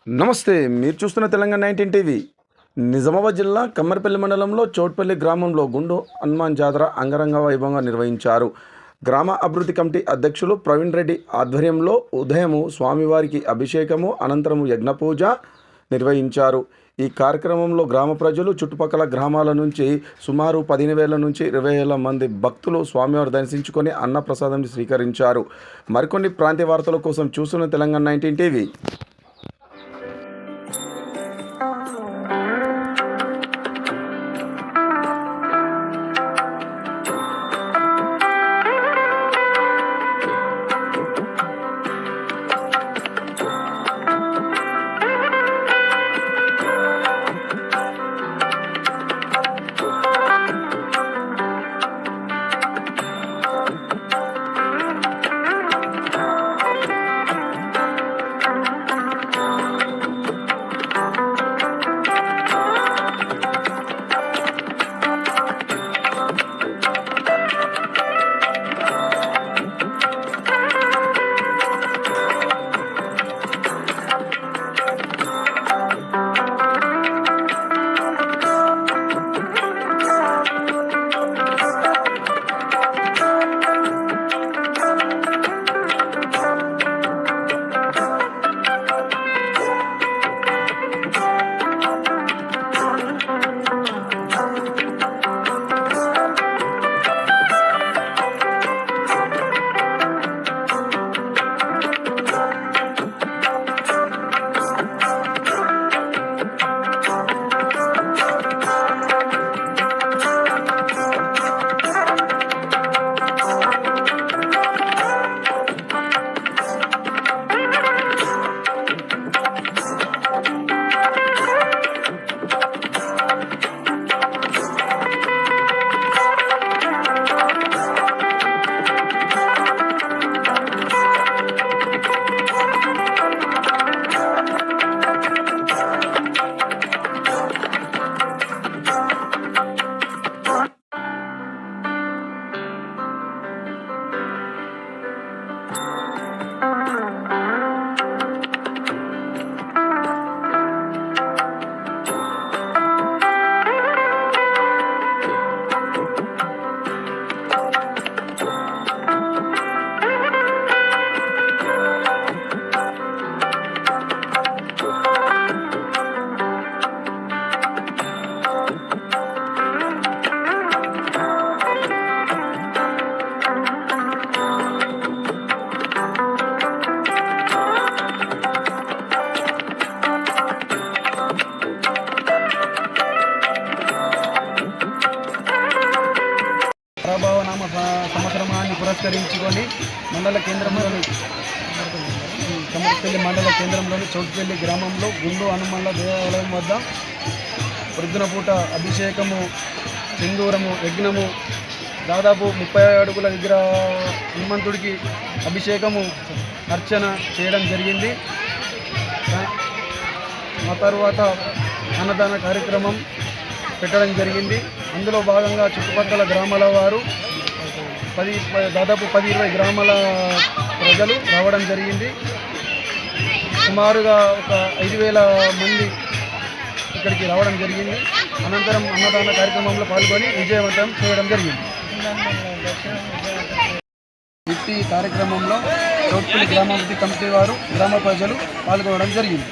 నమస్తే, మీరు చూస్తున్న తెలంగాణ 19 టీవీ. నిజామాబాద్ జిల్లా కమ్మర్పల్లి మండలంలో చోట్పల్లి గ్రామంలో గుండు హనుమాన్ జాతర అంగరంగ వైభవంగా నిర్వహించారు. గ్రామ అభివృద్ధి కమిటీ అధ్యక్షులు ప్రవీణ్ రెడ్డి ఆధ్వర్యంలో ఉదయము స్వామివారికి అభిషేకము, అనంతరము యజ్ఞపూజ నిర్వహించారు. ఈ కార్యక్రమంలో గ్రామ ప్రజలు, చుట్టుపక్కల గ్రామాల నుంచి సుమారు 15,000 నుంచి 20,000 మంది భక్తులు స్వామివారి దర్శించుకొని అన్నప్రసాదం స్వీకరించారు. మరికొన్ని ప్రాంతీయ వార్తల కోసం చూస్తున్న తెలంగాణ 19 టీవీ. ప్రభావనామ సంవత్సరాన్ని పురస్కరించుకొని మండల కేంద్రంలోని కమ్మర్పల్లి మండల కేంద్రంలోని చౌట్పల్లి గ్రామంలో గుండు హనుమన్ల దేవాలయం వద్ద ప్రొద్దున పూట అభిషేకము, సింధూరము, యజ్ఞము, దాదాపు 30 అడుగుల విగ్రహ హనుమంతుడికి అభిషేకము, అర్చన చేయడం జరిగింది. ఆ తర్వాత అన్నదాన కార్యక్రమం పెట్టడం జరిగింది. అందులో భాగంగా చుట్టుపక్కల గ్రామాల వారు దాదాపు 10-20 గ్రామాల ప్రజలు రావడం జరిగింది. సుమారుగా ఒక 5,000 మంది ఇక్కడికి రావడం జరిగింది. అనంతరం అన్నదాన కార్యక్రమంలో పాల్గొని విజయవంతం చేయడం జరిగింది. ఈ కార్యక్రమంలో చౌట్పల్లి గ్రామాభివృద్ధి కమిటీ వారు, గ్రామ ప్రజలు పాల్గొనడం జరిగింది.